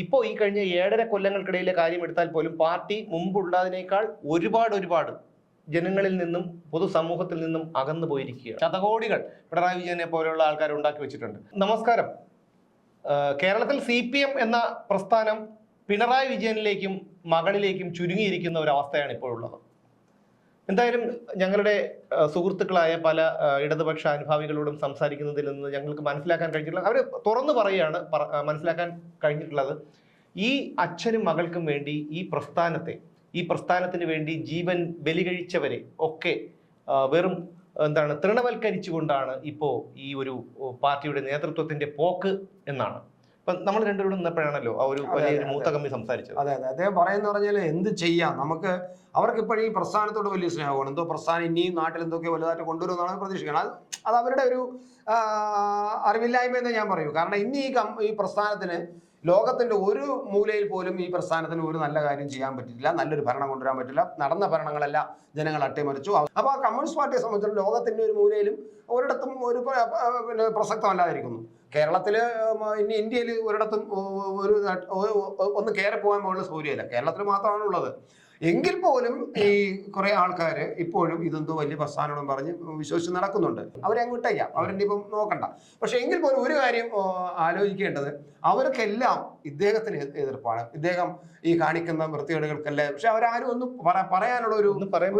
ഇപ്പോൾ ഈ കഴിഞ്ഞ 7.5 കൊല്ലങ്ങൾക്കിടയിലെ കാര്യം എടുത്താൽ പോലും പാർട്ടി മുമ്പുള്ളതിനേക്കാൾ ഒരുപാട് ജനങ്ങളിൽ നിന്നും പൊതുസമൂഹത്തിൽ നിന്നും അകന്നു പോയിരിക്കുകയാണ്. ശതകോടികൾ പിണറായി വിജയനെ പോലെയുള്ള ആൾക്കാർ ഉണ്ടാക്കി വെച്ചിട്ടുണ്ട്. നമസ്കാരം. കേരളത്തിൽ CPM എന്ന പ്രസ്ഥാനം പിണറായി വിജയനിലേക്കും മകളിലേക്കും ചുരുങ്ങിയിരിക്കുന്ന ഒരു അവസ്ഥയാണ് ഇപ്പോഴുള്ളത്. എന്തായാലും ഞങ്ങളുടെ സുഹൃത്തുക്കളായ പല ഇടതുപക്ഷ അനുഭാവികളോടും സംസാരിക്കുന്നതിൽ നിന്ന് ഞങ്ങൾക്ക് മനസ്സിലാക്കാൻ കഴിഞ്ഞിട്ടുള്ളത്, അവർ തുറന്നു പറയുകയാണ് മനസ്സിലാക്കാൻ കഴിഞ്ഞിട്ടുള്ളത്, ഈ അച്ഛനും മകൾക്കും വേണ്ടി ഈ പ്രസ്ഥാനത്തിന് വേണ്ടി ജീവൻ ബലികഴിച്ചവരെ ഒക്കെ വെറും തൃണവൽക്കരിച്ചുകൊണ്ടാണ് ഇപ്പോൾ ഈ ഒരു പാർട്ടിയുടെ നേതൃത്വത്തിന്റെ പോക്ക് എന്നാണ്. ഇപ്പം നമ്മൾ രണ്ടുപേരും നിന്നപ്പോഴാണല്ലോ ആ ഒരു വലിയൊരു മൂത്ത കമ്മി സംസാരിച്ചത്. അതെ, അദ്ദേഹം പറയുന്ന പറഞ്ഞാൽ എന്ത് ചെയ്യാം, നമുക്ക് അവർക്ക് ഇപ്പോഴും ഈ പ്രസ്ഥാനത്തോട് വലിയ സ്നേഹമാണ്. എന്തോ പ്രസ്ഥാനം ഇനിയും നാട്ടിൽ എന്തൊക്കെ വലുതായിട്ട് കൊണ്ടുവരുമെന്നാണ് പ്രതീക്ഷിക്കുന്നത്. അത് അവരുടെ ഒരു അറിവില്ലായ്മ എന്ന് ഞാൻ പറയൂ. കാരണം ഇനി ഈ പ്രസ്ഥാനത്തിന് ലോകത്തിന്റെ ഒരു മൂലയിൽ പോലും ഈ പ്രസ്ഥാനത്തിന് ഒരു നല്ല കാര്യം ചെയ്യാൻ പറ്റില്ല, നല്ലൊരു ഭരണം കൊണ്ടുവരാൻ പറ്റില്ല. നടന്ന ഭരണങ്ങളെല്ലാം ജനങ്ങൾ അട്ടിമറിച്ചു. അപ്പോൾ ആ കമ്മ്യൂണിസ്റ്റ് പാർട്ടിയെ സംബന്ധിച്ചിടത്തോളം ലോകത്തിന്റെ ഒരു മൂലയിലും ഒരിടത്തും ഒരു പ്രസക്തമല്ലാതിരിക്കുന്നു. കേരളത്തിൽ ഇനി ഇന്ത്യയിൽ ഒരിടത്തും ഒന്ന് കയറി പോകാൻ പോലുള്ള സൗകര്യമില്ല, കേരളത്തിൽ മാത്രമാണ് ഉള്ളത്. എങ്കിൽ പോലും ഈ കുറെ ആൾക്കാർ ഇപ്പോഴും ഇതെന്തോ വലിയ പ്രസ്ഥാനം പറഞ്ഞ് വിശ്വസിച്ച് നടക്കുന്നുണ്ട്. അവരെ അങ്ങോട്ടേക്കാം, അവരുടെ ഇപ്പം നോക്കണ്ട. പക്ഷെ എങ്കിൽ പോലും ഒരു കാര്യം ആലോചിക്കേണ്ടത്, അവർക്കെല്ലാം ഇദ്ദേഹത്തിന് എതിർപ്പാണ്. ഇദ്ദേഹം ഈ കാണിക്കുന്ന വൃത്തികേടുകൾക്കല്ലേ. പക്ഷെ അവരാരും ഒന്നും പറയാനുള്ള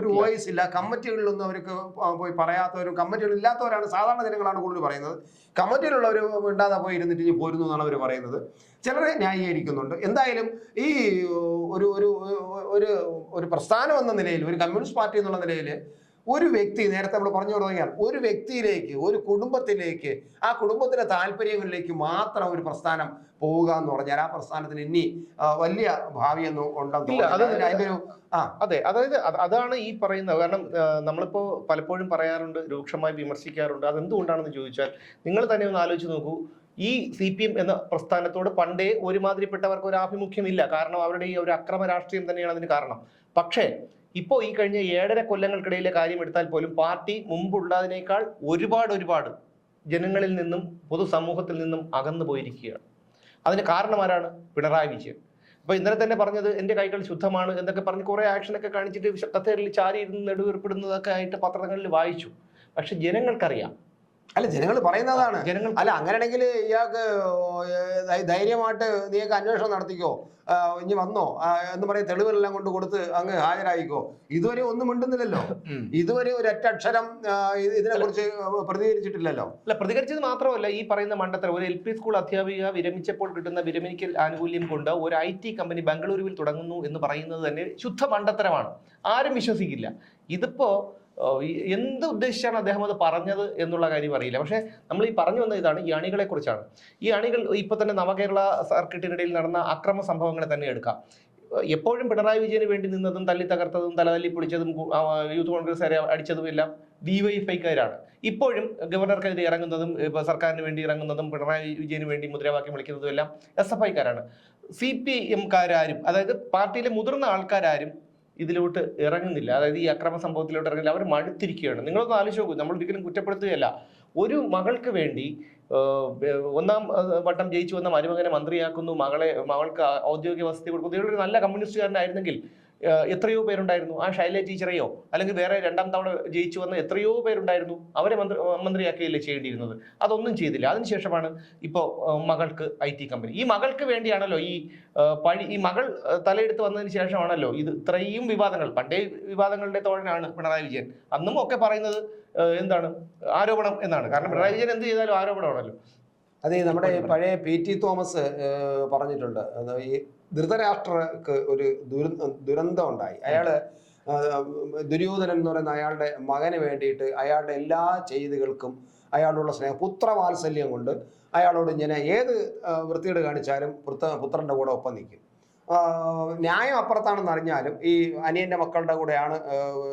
ഒരു വോയിസ് ഇല്ല. കമ്മിറ്റികളിലൊന്നും അവർക്ക് പോയി പറയാത്തവരും കമ്മിറ്റികളില്ലാത്തവരാണ് സാധാരണ ജനങ്ങളാണ് കൂടുതൽ പറയുന്നത്. കമ്മിറ്റിയിലുള്ളവർ മിണ്ടാതെ പോയി ഇരുന്നിട്ട് ഇനി പോരുന്നു എന്നാണ് അവർ പറയുന്നത്. ചിലരെ ന്യായീകരിക്കുന്നുണ്ട്. എന്തായാലും ഈ ഒരു ഒരു ഒരു പ്രസ്ഥാനം എന്ന നിലയിൽ, ഒരു കമ്മ്യൂണിസ്റ്റ് പാർട്ടി എന്നുള്ള നിലയിൽ ഒരു വ്യക്തി, നേരത്തെ നമ്മൾ പറഞ്ഞു തുടങ്ങിയാൽ, ഒരു വ്യക്തിയിലേക്ക്, ഒരു കുടുംബത്തിലേക്ക്, ആ കുടുംബത്തിന്റെ താല്പര്യങ്ങളിലേക്ക് മാത്രം ഒരു പ്രസ്ഥാനം പോവുക എന്ന് പറഞ്ഞാൽ ആ പ്രസ്ഥാനത്തിന് ഇനി വലിയ ഭാവിയൊന്നും ഉണ്ടെന്നില്ല. അതിന്റെ ഒരു അതെ, അതായത് അതാണ് ഈ പറയുന്നത്. കാരണം നമ്മളിപ്പോ പലപ്പോഴും പറയാറുണ്ട്, രൂക്ഷമായി വിമർശിക്കാറുണ്ട്. അതെന്തുകൊണ്ടാണെന്ന് ചോദിച്ചാൽ നിങ്ങൾ തന്നെ ഒന്ന് ആലോചിച്ച് നോക്കൂ. ഈ CPM എന്ന പ്രസ്ഥാനത്തോട് പണ്ടേ ഒരുമാതിരിപ്പെട്ടവർക്ക് ഒരു ആഭിമുഖ്യമില്ല. കാരണം അവരുടെ ഈ ഒരു അക്രമ രാഷ്ട്രീയം തന്നെയാണ് അതിന് കാരണം. പക്ഷേ ഇപ്പോൾ ഈ കഴിഞ്ഞ 7.5 കൊല്ലങ്ങൾക്കിടയിലെ കാര്യം എടുത്താൽ പോലും പാർട്ടി മുമ്പുള്ളതിനേക്കാൾ ഒരുപാട് ജനങ്ങളിൽ നിന്നും പൊതുസമൂഹത്തിൽ നിന്നും അകന്നു പോയിരിക്കുകയാണ്. അതിന് കാരണം ആരാണ്? പിണറായി വിജയൻ. അപ്പൊ ഇന്നലെ തന്നെ പറഞ്ഞത് എന്റെ കൈകൾ ശുദ്ധമാണ് എന്നൊക്കെ പറഞ്ഞ് കുറെ ആക്ഷനൊക്കെ കാണിച്ചിട്ട് കസേരയിൽ ചാരി ഇരുന്ന് നെടുവീർപ്പിടുന്നതൊക്കെ ആയിട്ട് പത്രങ്ങളിൽ വായിച്ചു. പക്ഷെ ജനങ്ങൾക്കറിയാം. അല്ല, ജനങ്ങൾ പറയുന്നതാണ്. അല്ല, അങ്ങനെയാണെങ്കിൽ ഇയാൾക്ക് ധൈര്യമായിട്ട് നീക്ക് അന്വേഷണം നടത്തിക്കോ, ഇനി വന്നോ എന്ന് പറയും, തെളിവുകളെല്ലാം കൊണ്ട് കൊടുത്ത് അങ്ങ് ഹാജരായിക്കോ. ഇതുവരെ ഒന്നും മിണ്ടുന്നില്ലല്ലോ. ഇതുവരെ ഒരൊറ്റ അക്ഷരം ഇതിനെ കുറിച്ച് പ്രതികരിച്ചിട്ടില്ലല്ലോ. അല്ല, പ്രതികരിച്ചത് മാത്രമല്ല, ഈ പറയുന്ന മണ്ടത്തരം. ഒരു LP സ്കൂൾ അധ്യാപിക വിരമിച്ചപ്പോൾ കിട്ടുന്ന വിരമിക്കൽ ആനുകൂല്യം കൊണ്ട് ഒരു IT കമ്പനി ബംഗളൂരുവിൽ തുടങ്ങുന്നു എന്ന് പറയുന്നത് തന്നെ ശുദ്ധ മണ്ടത്തരമാണ്. ആരും വിശ്വസിക്കില്ല. ഇതിപ്പോ എന്ത് ഉദ്ദേശിച്ചാണ് അദ്ദേഹം അത് പറഞ്ഞത് എന്നുള്ള കാര്യം അറിയില്ല. പക്ഷെ നമ്മൾ ഈ പറഞ്ഞു വന്ന ഇതാണ്, ഈ അണികളെ കുറിച്ചാണ്. ഈ അണികൾ ഇപ്പൊ തന്നെ നവകേരള സർക്കിട്ടിനിടയിൽ നടന്ന അക്രമ സംഭവങ്ങളെ തന്നെ എടുക്കാം. എപ്പോഴും പിണറായി വിജയന് വേണ്ടി നിന്നതും തല്ലി തകർത്തതും തലതല്ലി പൊളിച്ചതും യൂത്ത് കോൺഗ്രസ്സുകാരെ അടിച്ചതും എല്ലാം DYFIക്കാരാണ്. ഇപ്പോഴും ഗവർണർക്കെതിരെ ഇറങ്ങുന്നതും സർക്കാരിന് വേണ്ടി ഇറങ്ങുന്നതും പിണറായി വിജയന് വേണ്ടി മുദ്രാവാക്യം വിളിക്കുന്നതും എല്ലാം SFIക്കാരാണ്. CPMകാരും, അതായത് പാർട്ടിയിലെ മുതിർന്ന ആൾക്കാരും ഇതിലോട്ട് ഇറങ്ങുന്നില്ല. അതായത് ഈ അക്രമ സംഭവത്തിലോട്ട് ഇറങ്ങുന്നില്ല. അവർ മടുത്തിരിക്കുകയാണ്. നിങ്ങളൊന്ന് ആലോചിച്ച് നോക്കൂ. നമ്മൾ ഒരിക്കലും കുറ്റപ്പെടുത്തുകയല്ല. ഒരു മകൾക്ക് വേണ്ടി 1ാം വട്ടം ജയിച്ചു വന്ന മരുമകനെ മന്ത്രിയാക്കുന്നു, മകൾക്ക് ഔദ്യോഗിക വസതി കൊടുക്കുന്നു. ഇതൊരു നല്ല കമ്മ്യൂണിസ്റ്റുകാരനായിരുന്നെങ്കിൽ എത്രയോ പേരുണ്ടായിരുന്നു. ആ ശൈല ടീച്ചറെയോ അല്ലെങ്കിൽ വേറെ 2ാം തവണ ജയിച്ചു വന്ന എത്രയോ പേരുണ്ടായിരുന്നു. അവരെ മന്ത്രിയാക്കുകയല്ലേ ചെയ്യേണ്ടിയിരുന്നത്. അതൊന്നും ചെയ്തില്ല. അതിനുശേഷമാണ് ഇപ്പോൾ മകൾക്ക് IT കമ്പനി. ഈ മകൾക്ക് വേണ്ടിയാണല്ലോ ഈ മകൾ തലയെടുത്ത് വന്നതിന് ശേഷമാണല്ലോ ഇത് ഇത്രയും വിവാദങ്ങൾ. പണ്ടേ വിവാദങ്ങളുടെ തോഴനാണ് പിണറായി വിജയൻ. അന്നും ഒക്കെ പറയുന്നത് എന്താണ്? ആരോപണം എന്നാണ്. കാരണം പിണറായി വിജയൻ എന്ത് ചെയ്താലും ആരോപണമാണല്ലോ. അതെ, നമ്മുടെ പഴയ PT തോമസ് പറഞ്ഞിട്ടുണ്ട്, ഈ ധൃതരാഷ്ട്രക്ക് ഒരു ദുരന്തം ഉണ്ടായി. അയാള് ദുര്യോധനൻ എന്ന് പറയുന്ന അയാളുടെ മകന് വേണ്ടിയിട്ട് അയാളുടെ എല്ലാ ചെയ്തികൾക്കും അയാളോടുള്ള സ്നേഹം, പുത്രവാത്സല്യം കൊണ്ട് അയാളോട് ഇങ്ങനെ ഏത് വൃത്തികേട് കാണിച്ചാലും പുത്രന്റെ കൂടെ ഒപ്പം നിൽക്കും. ന്യായം അപ്പുറത്താണെന്ന് അറിഞ്ഞാലും, ഈ അനിയന്റെ മക്കളുടെ കൂടെയാണ്,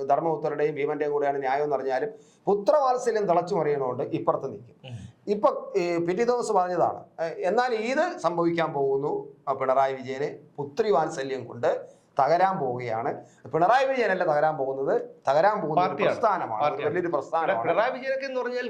ധർമ്മപുത്രരുടെയും ഭീമന്റെയും കൂടെയാണ് ന്യായം എന്ന് അറിഞ്ഞാലും പുത്രവാത്സല്യം തിളച്ചു മറിയണോണ്ട് ഇപ്പുറത്ത് നിൽക്കും. ഇപ്പൊ PT തോമസ് പറഞ്ഞതാണ്. എന്നാൽ ഇത് സംഭവിക്കാൻ പോകുന്നു പിണറായി വിജയന് പുത്രി വാത്സല്യം കൊണ്ട് തകരാൻ പോവുകയാണ്. പിണറായി വിജയനല്ല തകരാൻ പോകുന്നത്, തകരാൻ പോകുന്ന പ്രസ്ഥാനമാണ്, വലിയൊരു പ്രസ്ഥാനമാണ്. പിണറായി വിജയനൊക്കെ എന്ന് പറഞ്ഞാൽ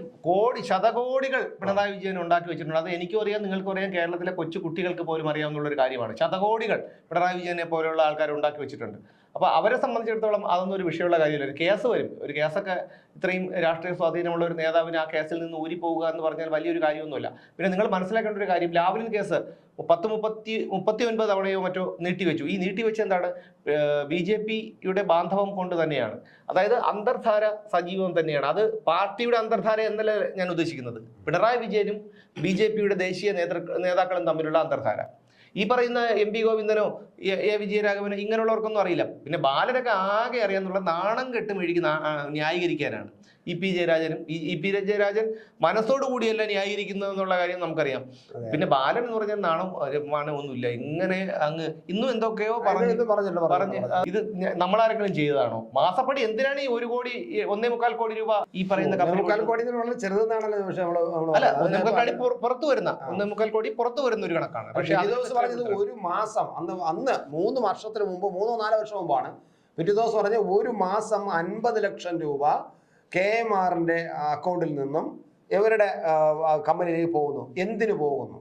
ശതകോടികൾ പിണറായി വിജയൻ ഉണ്ടാക്കി വെച്ചിട്ടുണ്ട്. അത് എനിക്കും അറിയാം, നിങ്ങൾക്കും അറിയാം, കേരളത്തിലെ കൊച്ചു കുട്ടികൾക്ക് പോലും അറിയാവുന്ന ഒരു കാര്യമാണ്. ശതകോടികൾ പിണറായി വിജയനെ പോലെയുള്ള ആൾക്കാർ ഉണ്ടാക്കി വെച്ചിട്ടുണ്ട്. അപ്പൊ അവരെ സംബന്ധിച്ചിടത്തോളം അതൊന്നും ഒരു വിഷയമുള്ള കാര്യമില്ല. ഒരു കേസ് വരും, ഒരു കേസൊക്കെ ഇത്രയും രാഷ്ട്രീയ സ്വാധീനമുള്ള ഒരു നേതാവിന് ആ കേസിൽ നിന്ന് ഊരിപ്പോവുക എന്ന് പറഞ്ഞാൽ വലിയൊരു കാര്യമൊന്നുമില്ല. പിന്നെ നിങ്ങൾ മനസ്സിലാക്കേണ്ട ഒരു കാര്യം, ലാവ്ലിൻ കേസ് 39 തവണയോ മറ്റോ നീട്ടിവെച്ചു. ഈ നീട്ടിവെച്ച് എന്താണ്? BJPയുടെ ബാന്ധവം കൊണ്ട് തന്നെയാണ്. അതായത് അന്തർധാര സജീവം തന്നെയാണ്. അത് പാർട്ടിയുടെ അന്തർധാര എന്നല്ല ഞാൻ ഉദ്ദേശിക്കുന്നത്, പിണറായി വിജയനും BJPയുടെ ദേശീയ നേതാക്കളും തമ്മിലുള്ള അന്തർധാര. ഈ പറയുന്ന MP ഗോവിന്ദനോ A വിജയരാഘവനോ ഇങ്ങനെയുള്ളവർക്കൊന്നും അറിയില്ല. പിന്നെ ബാലനൊക്കെ ആകെ അറിയാന്നുള്ള നാണം കെട്ട് മെഴുകി ന്യായീകരിക്കാനാണ്. EP ജയരാജൻ മനസ്സോടുകൂടിയല്ല ന്യായീകരിക്കുന്നത് എന്നുള്ള കാര്യം നമുക്കറിയാം. പിന്നെ ബാലൻ എന്ന് പറഞ്ഞാൽ നാണം ഒന്നുമില്ല. ഇങ്ങനെ അങ്ങ് ഇന്നും എന്തൊക്കെയോ പറഞ്ഞ് ഇത് നമ്മളാരെങ്കിലും ചെയ്തതാണോ? മാസപ്പടി എന്തിനാണ് ഈ 1 കോടി 1.25 കോടി രൂപ ഈ പറയുന്ന അല്ല, 1.25 കോടി പുറത്തു വരുന്ന 1.25 കോടി പുറത്തു വരുന്ന ഒരു കണക്കാണ്. പക്ഷെ പറഞ്ഞത് ഒരു മാസം അന്ന് 3 വർഷത്തിന് മുമ്പ് 3-4 വർഷം മുമ്പാണ് പിറ്റേ ദിവസം പറഞ്ഞ ഒരു മാസം 50 ലക്ഷം രൂപ KMRന്റെ അക്കൗണ്ടിൽ നിന്നും ഇവരുടെ കമ്പനിയിലേക്ക് പോകുന്നു. എന്തിനു പോകുന്നു?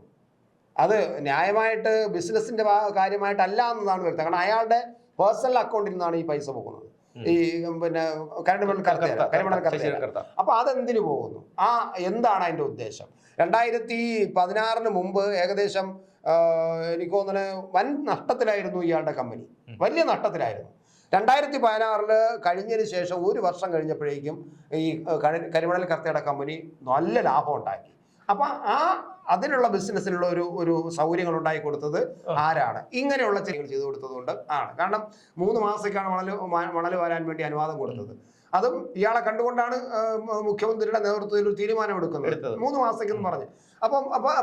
അത് ന്യായമായിട്ട് ബിസിനസിന്റെ കാര്യമായിട്ടല്ല എന്നതാണ് വ്യക്തം. കാരണം അയാളുടെ പേഴ്സണൽ അക്കൗണ്ടിൽ നിന്നാണ് ഈ പൈസ പോകുന്നത്, ഈ പിന്നെ കരിമണൽ കർത്ത. അപ്പൊ അതെന്തിനു പോകുന്നു? എന്താണ് അതിന്റെ ഉദ്ദേശം? 2016 മുമ്പ് ഏകദേശം എനിക്ക് തോന്നുന്നത് വൻ നഷ്ടത്തിലായിരുന്നു ഇയാളുടെ കമ്പനി, വലിയ നഷ്ടത്തിലായിരുന്നു. 2016 കഴിഞ്ഞതിന് ശേഷം 1 വർഷം കഴിഞ്ഞപ്പോഴേക്കും ഈ കരിമണൽ കർത്തയുടെ കമ്പനി നല്ല ലാഭം ഉണ്ടാക്കി. അപ്പൊ അതിനുള്ള ബിസിനസ്സിനുള്ള ഒരു സൗകര്യങ്ങൾ ഉണ്ടാക്കി കൊടുത്തത് ആരാണ്? ഇങ്ങനെയുള്ള ചെറിയ ചെയ്തു കൊടുത്തതുകൊണ്ട് ആണ്. കാരണം 3 മാസത്തേക്കാണ് മണൽ വരാൻ വേണ്ടി അനുവാദം കൊടുത്തത്. അതും ഇയാളെ കണ്ടുകൊണ്ടാണ് മുഖ്യമന്ത്രിയുടെ നേതൃത്വത്തിൽ ഒരു തീരുമാനം എടുക്കുന്നത്. 3 മാസത്തേക്കെന്ന് പറഞ്ഞ്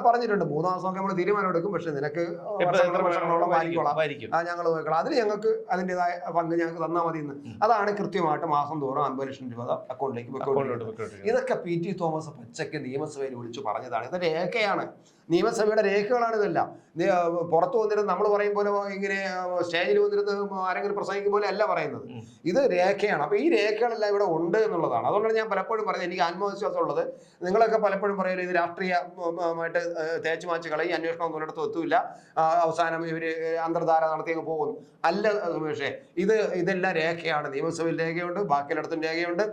പറഞ്ഞിട്ടുണ്ട് 3 മാസമൊക്കെ നമ്മൾ തീരുമാനം എടുക്കും, പക്ഷെ നിനക്ക് വർഷങ്ങളോളം ഞങ്ങൾ നോക്കണം, അതിന് ഞങ്ങൾക്ക് അതിൻ്റെതായ പങ്ക് ഞങ്ങൾക്ക് തന്നാൽ മതി എന്ന്. അതാണ് കൃത്യമായിട്ട് മാസം തോറും 50 ലക്ഷം രൂപ അക്കൗണ്ടിലേക്ക് വെക്കുന്നത്. ഇതൊക്കെ PT തോമസ് പച്ചയ്ക്ക് നിയമസഭയിൽ വിളിച്ചു പറഞ്ഞതാണ്. ഇത് രേഖയാണ്, നിയമസഭയുടെ രേഖകളാണ് ഇതെല്ലാം. പുറത്തു വന്നിരുന്ന് നമ്മൾ പറയും പോലെ ഇങ്ങനെ സ്റ്റേജിൽ വന്നിരുന്ന് ആരെങ്കിലും പ്രസംഗിക്കും പോലെ അല്ല പറയുന്നത്, ഇത് രേഖയാണ്. അപ്പൊ ഈ രേഖകളെല്ലാം ഇവിടെ ഉണ്ട് എന്നുള്ളതാണ്. അതുകൊണ്ടാണ് ഞാൻ പലപ്പോഴും പറയുന്നത്, എനിക്ക് ആത്മവിശ്വാസം ഉള്ളത്. നിങ്ങളൊക്കെ പലപ്പോഴും പറയുന്നത് ഇത് രാഷ്ട്രീയമായിട്ട് തേച്ചു മാച്ച് കളി, അന്വേഷണം ഒന്നും ഒരിടത്തും എത്തൂല, അവസാനം ഇവര് അന്തർധാര നടത്തി അങ്ങ് പോകുന്നു. അല്ല സുമേഷേ, ഇതെല്ലാം രേഖയാണ്. നിയമസഭയിൽ രേഖയുണ്ട്, ബാക്കിയിടത്തും രേഖയുണ്ട്.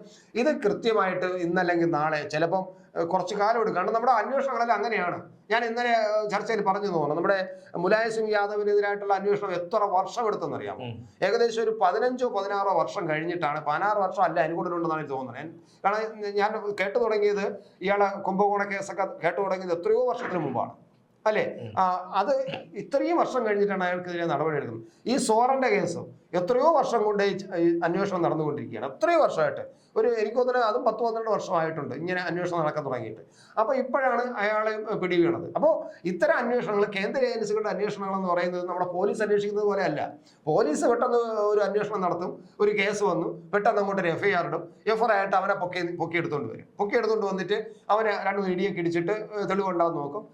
ഇത് കൃത്യമായിട്ട് ഇന്നല്ലെങ്കിൽ നാളെ, ചിലപ്പം കുറച്ച് കാലം എടുക്കും. കാരണം നമ്മുടെ അന്വേഷണങ്ങളെല്ലാം അങ്ങനെയാണ്. ഞാൻ ഇന്നലെ ചർച്ചയിൽ പറഞ്ഞു തോന്നുന്നു, നമ്മുടെ മുലായം സിംഗ് യാദവിനെതിരായിട്ടുള്ള അന്വേഷണം എത്ര വർഷം എടുത്തെന്നറിയാമോ? ഏകദേശം ഒരു 15-16 വർഷം കഴിഞ്ഞിട്ടാണ്. 16 വർഷം അല്ല, അനുകൂലമുണ്ടെന്നാണ് എനിക്ക് തോന്നുന്നത്. കാരണം ഞാൻ കേട്ടു തുടങ്ങിയത്, ഇയാളെ കുംഭകോണ കേസൊക്കെ കേട്ടു തുടങ്ങിയത് എത്രയോ വർഷത്തിന് മുമ്പാണ്, അല്ലേ? അത് ഇത്രയും വർഷം കഴിഞ്ഞിട്ടാണ് അയാൾക്കെതിരെ നടപടി എടുക്കുന്നത്. ഈ സോറന്റെ കേസ് എത്രയോ വർഷം കൊണ്ട് അന്വേഷണം നടന്നുകൊണ്ടിരിക്കുകയാണ്, എത്രയോ വർഷമായിട്ട്. എനിക്ക് തോന്നുന്നത് അതും 10-12 വർഷമായിട്ടുണ്ട് ഇങ്ങനെ അന്വേഷണം നടക്കാൻ തുടങ്ങിയിട്ട്. അപ്പോൾ ഇപ്പോഴാണ് അയാളെ പിടിവീണത്. അപ്പോൾ ഇത്തരം അന്വേഷണങ്ങൾ, കേന്ദ്ര ഏജൻസികളുടെ അന്വേഷണങ്ങൾ എന്ന് പറയുന്നത് നമ്മുടെ പോലീസ് അന്വേഷിക്കുന്നത് പോലെ അല്ല. പോലീസ് പെട്ടെന്ന് ഒരു അന്വേഷണം നടത്തും, ഒരു കേസ് വന്നു, പെട്ടെന്ന് അങ്ങോട്ട് ഒരു FIR ഇടും, FIR ആയിട്ട് അവനെ പൊക്കിയെടുത്തോണ്ട് വരും. പൊക്കിയെടുത്തോണ്ട് വന്നിട്ട് അവനെ 2 ഇടിയൊക്കെ ഇടിച്ചിട്ട് തെളിവുണ്ടാവും നോക്കും,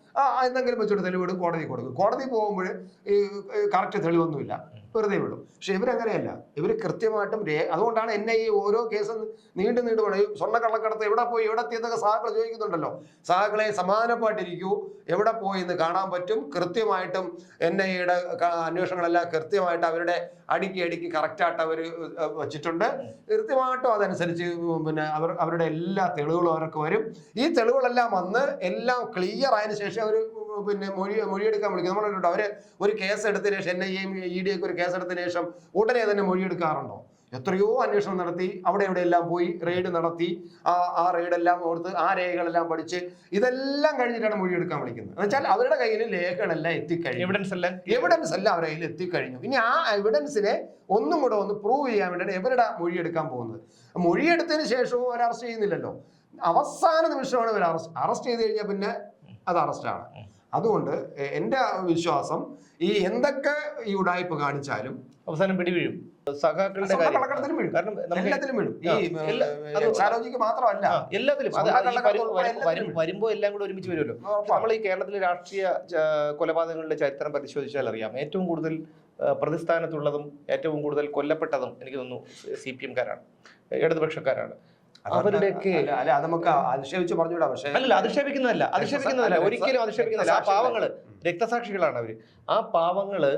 എന്തെങ്കിലും വെച്ചിട്ട് തെളിവിടും, കോടതി കൊടുക്കും. കോടതി പോകുമ്പോൾ ഈ കറക്റ്റ് തെളിവൊന്നുമില്ല, വെറുതെ വിടും. പക്ഷെ ഇവരങ്ങനെയല്ല, ഇവർ കൃത്യമായിട്ടും അതുകൊണ്ടാണ് NIA ഓരോ കേസും നീണ്ടു വേണം. സ്വർണ്ണക്കള്ളക്കടത്ത് എവിടെ പോയി, എവിടെ എത്തിയെന്നൊക്കെ സഹാക്കൾ ചോദിക്കുന്നുണ്ടല്ലോ. സഹാക്കളെ സമാനമായിട്ടിരിക്കൂ, എവിടെ പോയി എന്ന് കാണാൻ പറ്റും. കൃത്യമായിട്ടും NIAയുടെ അന്വേഷണങ്ങളെല്ലാം കൃത്യമായിട്ട് അവരുടെ അടുക്കി കറക്റ്റായിട്ട് അവർ വച്ചിട്ടുണ്ട്. കൃത്യമായിട്ടും അതനുസരിച്ച് പിന്നെ അവരുടെ എല്ലാ തെളിവുകളും അവർക്ക് വരും. ഈ തെളിവുകളെല്ലാം വന്ന് എല്ലാം ക്ലിയർ ആയതിനു ശേഷം അവർ പിന്നെ മൊഴിയെടുക്കാൻ വിളിക്കും. നമ്മളുണ്ട്, അവര് ഒരു കേസ് എടുത്തതിന് ശേഷം, NIAയും ED ഒക്കെ ഒരു കേസ് എടുത്തതിന് ശേഷം ഉടനെ തന്നെ മൊഴിയെടുക്കാറുണ്ടോ? എത്രയോ അന്വേഷണം നടത്തി, അവിടെ എവിടെയെല്ലാം പോയി റെയ്ഡ് നടത്തി, ആ റെയ്ഡെല്ലാം ഓർത്ത് ആ രേഖകളെല്ലാം പഠിച്ച് ഇതെല്ലാം കഴിഞ്ഞിട്ടാണ് മൊഴിയെടുക്കാൻ വിളിക്കുന്നത്. എന്ന് വെച്ചാൽ അവരുടെ കയ്യിൽ രേഖകളെല്ലാം എത്തിക്കഴിഞ്ഞു, എവിഡൻസ് എല്ലാം അവരുടെ കയ്യിൽ എത്തിക്കഴിഞ്ഞു. ഇനി ആ എവിഡൻസിനെ ഒന്നും കൂടെ ഒന്ന് പ്രൂവ് ചെയ്യാൻ വേണ്ടിയാണ് ഇവരുടെ മൊഴിയെടുക്കാൻ പോകുന്നത്. മൊഴിയെടുത്തതിന് ശേഷവും അവർ അറസ്റ്റ് ചെയ്യുന്നില്ലല്ലോ, അവസാന നിമിഷമാണ് ഇവർ അറസ്റ്റ് ചെയ്ത് കഴിഞ്ഞാൽ പിന്നെ അത് അറസ്റ്റാണ്. അതുകൊണ്ട് എൻ്റെ വിശ്വാസം ഈ എന്തൊക്കെ ഈ ഉടായ്പ കാണിച്ചാലും അവസാനം പിടിവീഴും. സഖാക്കളുടെ കള്ളക്കടത്തിലും വീഴും, കാരണം എല്ലാത്തിലും വീഴും. ഈ സാരോജിക്ക് മാത്രമല്ല, എല്ലാത്തിലും വരുമ്പോ എല്ലാം കൂടെ ഒരുമിച്ച് വരുമല്ലോ. നമ്മൾ ഈ കേരളത്തിലെ രാഷ്ട്രീയ കൊലപാതകങ്ങളുടെ ചരിത്രം പരിശോധിച്ചാൽ അറിയാം, ഏറ്റവും കൂടുതൽ പ്രതിസ്ഥാനത്തുള്ളതും ഏറ്റവും കൂടുതൽ കൊല്ലപ്പെട്ടതും എനിക്ക് തോന്നുന്നു CPM-കാരാണ്, ഇടതുപക്ഷക്കാരാണ്. അവരുടെയൊക്കെ അത് നമുക്ക് അധിക്ഷേപിച്ച് പറഞ്ഞുകൂടാ. പക്ഷേ അല്ല, അധിക്ഷേപിക്കുന്നതല്ല, ഒരിക്കലും അധിക്ഷേപിക്കുന്നില്ല. ആ പാവങ്ങള് രക്തസാക്ഷികളാണ് അവര്. ആ പാവങ്ങള്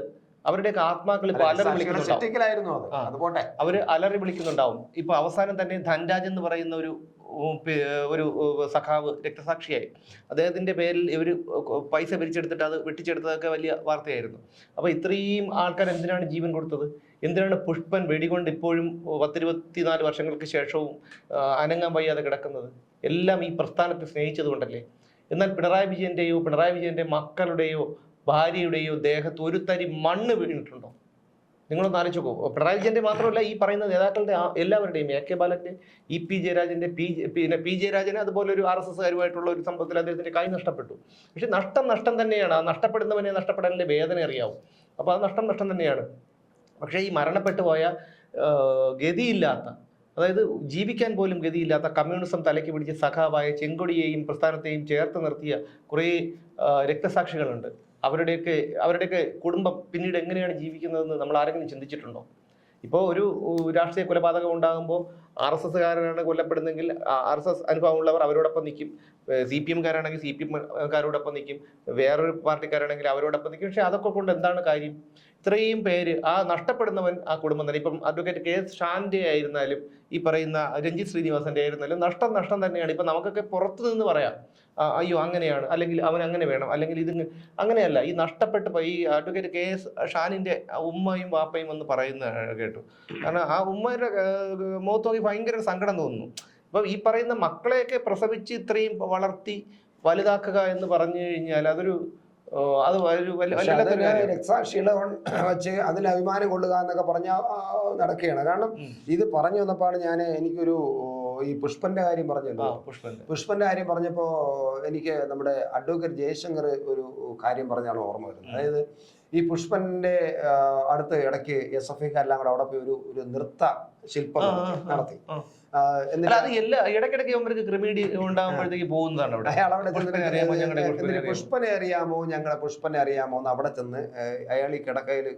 അവരുടെയൊക്കെ ആത്മാക്കൾ ഇപ്പൊ അലറി വിളിക്കുന്നുണ്ടാവും. അവര് അലറി വിളിക്കുന്നുണ്ടാവും. ഇപ്പൊ അവസാനം തന്നെ ധൻരാജ് എന്ന് പറയുന്ന ഒരു സഖാവ് രക്തസാക്ഷിയായി. അദ്ദേഹത്തിന്റെ പേരിൽ ഇവര് പൈസ പിരിച്ചെടുത്തിട്ട് അത് വെട്ടിച്ചെടുത്തതൊക്കെ വലിയ വാർത്തയായിരുന്നു. അപ്പൊ ഇത്രയും ആൾക്കാർ എന്തിനാണ് ജീവൻ കൊടുത്തത്? എന്തിനാണ് പുഷ്പൻ വെടികൊണ്ട് ഇപ്പോഴും 10-24 വർഷങ്ങൾക്ക് ശേഷവും അനങ്ങാൻ വയ്യാതെ കിടക്കുന്നത്? എല്ലാം ഈ പ്രസ്ഥാനത്തെ സ്നേഹിച്ചത് കൊണ്ടല്ലേ. എന്നാൽ പിണറായി വിജയന്റെ മക്കളുടെയോ ഭാര്യയുടെയോ ദേഹത്ത് ഒരു തരി മണ്ണ് വീണിട്ടുണ്ടോ? നിങ്ങളൊന്ന് ആലോചിച്ച് നോക്കൂ. പിണറായി വിജയന്റെ മാത്രമല്ല, ഈ പറയുന്ന നേതാക്കളുടെ എല്ലാവരുടെയും, AK ബാലന്റെ, EP ജയരാജന്റെ, P ജയരാജന്, അതുപോലെ ഒരു RSSകാരുമായിട്ടുള്ള ഒരു സംഭവത്തിൽ അദ്ദേഹത്തിന്റെ കൈ നഷ്ടപ്പെട്ടു. പക്ഷെ നഷ്ടം തന്നെയാണ്. ആ നഷ്ടപ്പെടുന്നവനെ നഷ്ടപ്പെടാനുള്ള വേദന അറിയാവും. അപ്പൊ അത് നഷ്ടം തന്നെയാണ്. പക്ഷേ ഈ മരണപ്പെട്ടു പോയ ഗതിയില്ലാത്ത, അതായത് ജീവിക്കാൻ പോലും ഗതിയില്ലാത്ത കമ്മ്യൂണിസം തലയ്ക്ക് പിടിച്ച് സഖാവായ ചെങ്കൊടിയെയും പ്രസ്ഥാനത്തെയും ചേർത്ത് നിർത്തിയ കുറേ രക്തസാക്ഷികളുണ്ട്. അവരുടെയൊക്കെ കുടുംബം പിന്നീട് എങ്ങനെയാണ് ജീവിക്കുന്നതെന്ന് നമ്മൾ ആരെങ്കിലും ചിന്തിച്ചിട്ടുണ്ടോ? ഇപ്പോൾ ഒരു രാഷ്ട്രീയ കൊലപാതകം ഉണ്ടാകുമ്പോൾ RSSകാരനാണ് കൊല്ലപ്പെടുന്നെങ്കിൽ RSS അനുഭവമുള്ളവർ അവരോടൊപ്പം നിൽക്കും, CPM-കാരാണെങ്കിൽ CPM-കാരോടൊപ്പം നിൽക്കും, വേറൊരു പാർട്ടിക്കാരാണെങ്കിൽ അവരോടൊപ്പം നിൽക്കും. പക്ഷെ അതൊക്കെ കൊണ്ട് എന്താണ് കാര്യം? ഇത്രയും പേര്, ആ നഷ്ടപ്പെടുന്നവൻ ആ കുടുംബം തന്നെ. ഇപ്പം അഡ്വക്കേറ്റ് KS ഷാന്റെ ആയിരുന്നാലും ഈ പറയുന്ന രഞ്ജിത്ത് ശ്രീനിവാസന്റെ ആയിരുന്നാലും നഷ്ടം തന്നെയാണ്. ഇപ്പം നമുക്കൊക്കെ പുറത്തു നിന്ന് പറയാം, അയ്യോ അങ്ങനെയാണ്, അല്ലെങ്കിൽ അവൻ അങ്ങനെ വേണം, അല്ലെങ്കിൽ ഇത് അങ്ങനെയല്ല. ഈ നഷ്ടപ്പെട്ടപ്പോൾ ഈ അഡ്വക്കേറ്റ് KS ഷാനിന്റെ ഉമ്മയും വാപ്പയും എന്ന് പറയുന്ന കേട്ടു. കാരണം ആ ഉമ്മയുടെ മുഖത്ത് നോക്കി ഭയങ്കര സങ്കടം തോന്നുന്നു. ഇപ്പം ഈ പറയുന്ന മക്കളെയൊക്കെ പ്രസവിച്ച് ഇത്രയും വളർത്തി വലുതാക്കുക എന്ന് പറഞ്ഞു കഴിഞ്ഞാൽ അതൊരു രക്തസാക്ഷികളെ വെച്ച് അതിൽ അഭിമാനം കൊള്ളുക എന്നൊക്കെ പറഞ്ഞാൽ നടക്കുകയാണ്. കാരണം ഇത് പറഞ്ഞു വന്നപ്പോഴാണ് എനിക്കൊരു ഈ പുഷ്പന്റെ കാര്യം പറഞ്ഞല്ലോ. പുഷ്പന്റെ കാര്യം പറഞ്ഞപ്പോ എനിക്ക് നമ്മുടെ അഡ്വക്കേറ്റ് ജയശങ്കർ ഒരു കാര്യം പറഞ്ഞാണ് ഓർമ്മ വരുന്നത്. അതായത് ഈ പുഷ്പന്റെ അടുത്ത് ഇടയ്ക്ക് SFIക്കാരെല്ലാം കൂടെ അവിടെ പോയി ഒരു നൃത്ത ശില്പം നടത്തി. ഇടയ്ക്കിടയ്ക്ക് ഉണ്ടാകുമ്പോഴത്തേക്ക് പോകുന്നതാണ്. അയാൾ അവിടെ പുഷ്പനെ അറിയാമോ, ഞങ്ങളെ പുഷ്പനെ അറിയാമോ എന്ന് അവിടെ ചെന്ന് അയാൾ ഈ കിടക്കയിൽ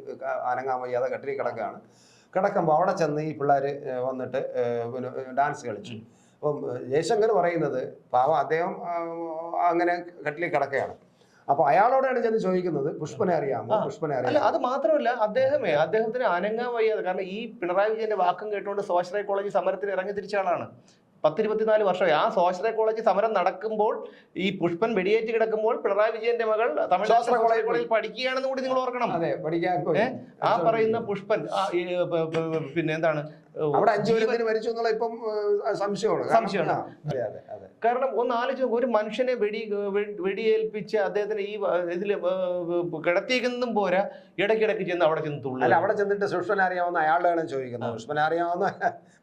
അനങ്ങാൻ വയ്യാതെ കട്ടിലിൽ കിടക്കുകയാണ്. കിടക്കുമ്പോൾ അവിടെ ചെന്ന് ഈ പിള്ളേർ വന്നിട്ട് ഡാൻസ് കളിച്ചു. അപ്പം ജയശങ്കർ പറയുന്നത് പാവം അദ്ദേഹം അങ്ങനെ കട്ടിലിൽ കിടക്കുകയാണ്. അപ്പൊ അയാളോടാണ് ചെന്ന് ചോദിക്കുന്നത്, പുഷ്പനെ അറിയാമോ, പുഷ്പനെ അറിയാമോ? അത് മാത്രമല്ല, അദ്ദേഹത്തിന് അനങ്ങാൻ വയ്യാതെ, കാരണം ഈ പിണറായി വിജയന്റെ വാക്കും കേട്ടുകൊണ്ട് സ്വാശ്രയ കോളേജ് സമരത്തിന് ഇറങ്ങി തിരിച്ച ആളാണ്. 10-24 വർഷമായി ആ സ്വാശ്രയ കോളേജ് സമരം നടക്കുമ്പോൾ, ഈ പുഷ്പൻ വെടിയേറ്റ് കിടക്കുമ്പോൾ പിണറായി വിജയന്റെ മകൾ തമിഴ്നാട് കോളേജിൽ പഠിക്കുകയാണെന്ന് കൂടി നിങ്ങൾ ഓർക്കണം. ആ പറയുന്ന പുഷ്പൻ പിന്നെ എന്താണ് അവിടെ 5 പേര് മരിച്ചു എന്നുള്ള ഇപ്പം സംശയമാണ്. കാരണം ഒന്ന് ആലോചിച്ച്, ഒരു മനുഷ്യനെ വെടിയേൽപ്പിച്ച് അദ്ദേഹത്തിന് ഈ ഇതില് കിടത്തിയേക്കുന്നതും പോരാ, ഇടയ്ക്കിടയ്ക്ക് ചെന്ന് അവിടെ ചെന്ന് തുള്ളി. അല്ല, അവിടെ ചെന്നിട്ട് പുഷ്പനെ അറിയാവുന്ന അയാളാണ് ചോദിക്കുന്നത്. പുഷ്പനെ അറിയാവുന്ന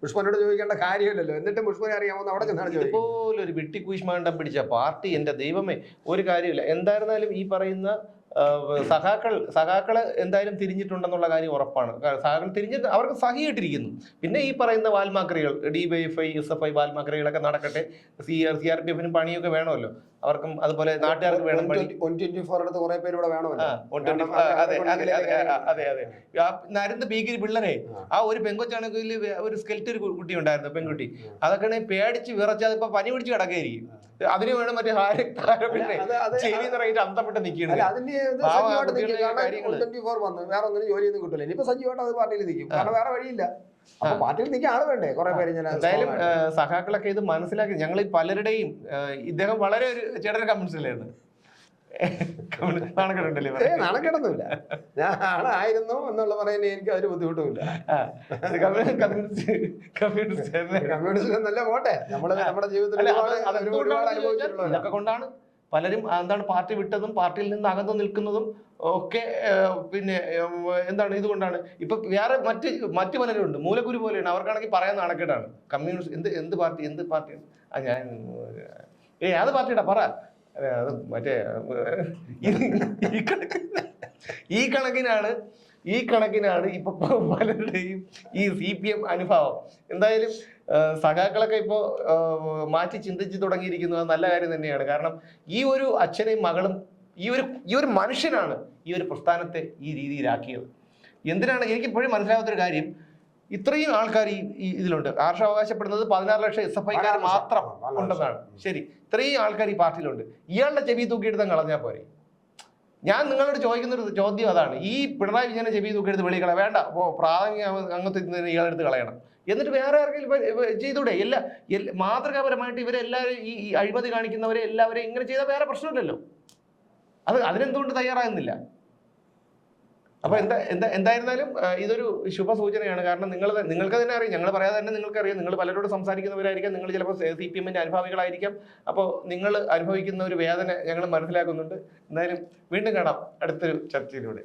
പുഷ്പനോട് ചോദിക്കേണ്ട കാര്യമില്ലല്ലോ. എന്നിട്ട് പുഷ്പനെ അറിയാവുന്ന അവിടെ ചെന്നാണ് ചോദിക്കുന്നത്. ഇതുപോലെ ഒരു വെട്ടിക്കൂശ്മാണ്ടം പിടിച്ച പാർട്ടി, എന്റെ ദൈവമേ, ഒരു കാര്യമില്ല. എന്തായിരുന്നാലും ഈ പറയുന്ന സഖാക്കള് എന്തായാലും തിരിഞ്ഞിട്ടുണ്ടെന്നുള്ള കാര്യം ഉറപ്പാണ്. സഖാക്കൾ തിരിഞ്ഞിട്ട് അവർക്ക് സഹിയിട്ടിരിക്കുന്നു. പിന്നെ ഈ പറയുന്ന വാൽമാക്രികൾ, DYFI SFI വാൽമാക്രികളൊക്കെ നടക്കട്ടെ. CRPFനും പണിയൊക്കെ വേണമല്ലോ അവർക്കും, അതുപോലെ നാട്ടുകാർക്ക് വേണം പണി. 124 കുറെ പേര് ഇവിടെ വേണമല്ലോ. അതെ. നരന്ത് ഭീകരി പിള്ളേരെ, ആ ഒരു പെങ്കൊച്ചാണെങ്കിൽ ഒരു സ്കെൽറ്റ് ഒരു കുട്ടി ഉണ്ടായിരുന്നു, പെൺകുട്ടി. അതൊക്കെ പേടിച്ച് വിറച്ച് അതിപ്പോ പനി പിടിച്ച് കിടക്കുകയായിരിക്കും. അതിന് വേണം മറ്റേ അന്തപ്പെട്ട് നിൽക്കുന്നത്. വേറെ ഒന്നിനും ജോലിയൊന്നും കിട്ടില്ല. ഇനിയിപ്പോ സജീവമായിട്ട് അത് പാർട്ടിയിൽ നിൽക്കും. കാരണം വേറെ വഴിയില്ല. അപ്പൊ പാർട്ടിയിൽ നിൽക്കാൻ ആള് വേണ്ടേ കുറെ പേര്. എന്തായാലും സഖാക്കളൊക്കെ ഇത് മനസ്സിലാക്കി. ഞങ്ങൾ പലരുടെയും ഇദ്ദേഹം വളരെ ഒരു ചേട്ടൻ കമ്മ്യൂണിസ്റ്റിലായിരുന്നു. നാണക്കെടൊന്നുമില്ല. ഞാൻ ആളായിരുന്നു എന്നുള്ള പറയുന്നത് എനിക്ക് ഒരു ബുദ്ധിമുട്ടുമില്ല. കമ്മ്യൂണിസ്റ്റ് എന്നല്ല പോട്ടെ, നമ്മുടെ ജീവിതത്തിൽ ഇതൊക്കെ കൊണ്ടാണ് പലരും എന്താണ് പാർട്ടി വിട്ടതും പാർട്ടിയിൽ നിന്ന് അകന്നു നിൽക്കുന്നതും ഒക്കെ. പിന്നെ എന്താണ് ഇതുകൊണ്ടാണ്. ഇപ്പൊ വേറെ മറ്റു പലരും ഉണ്ട്, മൂലക്കുരു പോലെയാണ്. അവർക്കാണെങ്കിൽ പറയാൻ നാണക്കേടാണ്. കമ്മ്യൂണിസ്റ്റ് എന്ത് പാർട്ടിയാണ്? ഞാൻ അത് പാർട്ടിയുടെ പറ അത് മറ്റേ ഈ കണക്കിനാണ് ഇപ്പൊ പലരുടെയും ഈ CPM അനുഭവം. എന്തായാലും സഖാക്കളൊക്കെ ഇപ്പോ മാറ്റി ചിന്തിച്ചു തുടങ്ങിയിരിക്കുന്നത് നല്ല കാര്യം തന്നെയാണ്. കാരണം ഈ ഒരു അച്ഛനെയും മകളും ഈ ഒരു മനുഷ്യനാണ് ഈ ഒരു പ്രസ്ഥാനത്തെ ഈ രീതിയിലാക്കിയത്. എന്തിനാണ് എനിക്കിപ്പോഴും മനസ്സിലാവാത്തൊരു കാര്യം, ഇത്രയും ആൾക്കാർ ഈ ഇതിലുണ്ട്. ആർഷ അവകാശപ്പെടുന്നത് 16 ലക്ഷം SFIക്കാർ മാത്രം ഉണ്ടെന്നാണ്. ശരി, ഇത്രയും ആൾക്കാർ ഈ പാർട്ടിയിലുണ്ട്. ഇയാളുടെ ചെവി തൂക്കിയെടുത്ത് കളഞ്ഞാൽ പോരെ? ഞാൻ നിങ്ങളോട് ചോദിക്കുന്ന ഒരു ചോദ്യം അതാണ്. ഈ പിണറായി വിജയനെ ചെവി തൂക്കിയെടുത്ത് വെളിയിൽ കളയാം, വേണ്ട പ്രാഥമിക അംഗത്വത്തിൽ നിന്ന് ഇയാളെടുത്ത് കളയണം, എന്നിട്ട് വേറെ ആർക്കെങ്കിലും ചെയ്തൂടെ? മാതൃകാപരമായിട്ട് ഇവരെല്ലാവരും ഈ അഴിമതി കാണിക്കുന്നവരെ എല്ലാവരെയും ഇങ്ങനെ ചെയ്താൽ വേറെ പ്രശ്നമില്ലല്ലോ. അതിനെന്തുകൊണ്ട് തയ്യാറാകുന്നില്ല? അപ്പൊ എന്തായിരുന്നാലും ഇതൊരു ശുഭസൂചനയാണ്. കാരണം നിങ്ങൾക്ക് തന്നെ അറിയാം, ഞങ്ങൾ പറയാതെ തന്നെ നിങ്ങൾക്കറിയാം. നിങ്ങൾ പലരോട് സംസാരിക്കുന്നവരായിരിക്കാം, നിങ്ങൾ ചിലപ്പോൾ CPMന്റെ അനുഭാവികളായിരിക്കാം. അപ്പോൾ നിങ്ങൾ അനുഭവിക്കുന്ന ഒരു വേദന ഞങ്ങൾ മനസ്സിലാക്കുന്നുണ്ട്. എന്തായാലും വീണ്ടും കാണാം അടുത്തൊരു ചർച്ചയിലൂടെ.